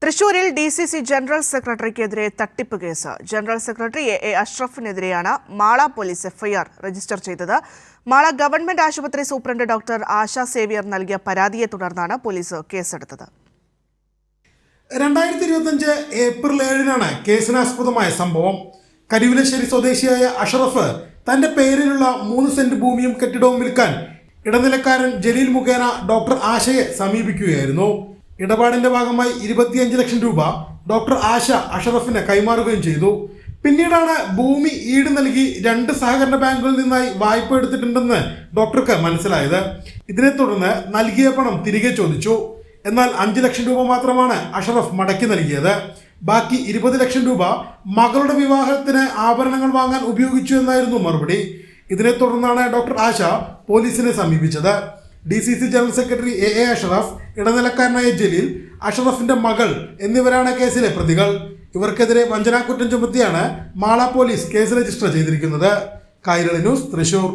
തൃശൂരിൽ DCC general സെക്രട്ടറിക്കെതിരെ തട്ടിപ്പ് കേസ്. General secretary A. അഷ്റഫിനെതിരെയാണ് മാള പോലീസ് FIR രജിസ്റ്റർ ചെയ്തത്. മാള ഗവൺമെന്റ് ആശുപത്രി സൂപ്രണ്ട് ഡോക്ടർ ആശ സേവ്യർ നൽകിയ പരാതിയെ തുടർന്നാണ് പോലീസ് കേസെടുത്തത്. 2025 ഏപ്രിൽ 7-നാണ് കേസിനാസ്പദമായ സംഭവം. കരിവിലശ്ശേരി സ്വദേശിയായ അഷ്റഫ് തന്റെ പേരിലുള്ള 3 സെന്റ് ഭൂമിയും കെട്ടിടവും വിൽക്കാൻ ഇടനിലക്കാരൻ ജലീൽ മുഖേന ഡോക്ടർ ആശയെ സമീപിക്കുകയായിരുന്നു. ഇടപാടിന്റെ ഭാഗമായി 25 ലക്ഷം രൂപ ഡോക്ടർ ആശ അഷ്റഫിന് കൈമാറുകയും ചെയ്തു. പിന്നീടാണ് ഭൂമി ഈട് നൽകി 2 സഹകരണ ബാങ്കുകളിൽ നിന്നായി വായ്പ എടുത്തിട്ടുണ്ടെന്ന് ഡോക്ടർക്ക് മനസ്സിലായത്. ഇതിനെ തുടർന്ന് നൽകിയ പണം തിരികെ ചോദിച്ചു. എന്നാൽ 5 ലക്ഷം രൂപ മാത്രമാണ് അഷ്റഫ് മടക്കി നൽകിയത്. ബാക്കി 20 ലക്ഷം രൂപ മകളുടെ വിവാഹത്തിന് ആഭരണങ്ങൾ വാങ്ങാൻ ഉപയോഗിച്ചു എന്നായിരുന്നു മറുപടി. ഇതിനെ തുടർന്നാണ് ഡോക്ടർ ആശ പോലീസിനെ സമീപിച്ചത്. DCC general secretary A. Ashraf, ഇടനിലക്കാരനായ ജലീൽ, അഷ്റഫിന്റെ മകൾ എന്നിവരാണ് കേസിലെ പ്രതികൾ. ഇവർക്കെതിരെ വഞ്ചനാക്കുറ്റം ചുമത്തിയാണ് മാള പോലീസ് കേസ് രജിസ്റ്റർ ചെയ്തിരിക്കുന്നത്. കൈരളി ന്യൂസ്, തൃശൂർ.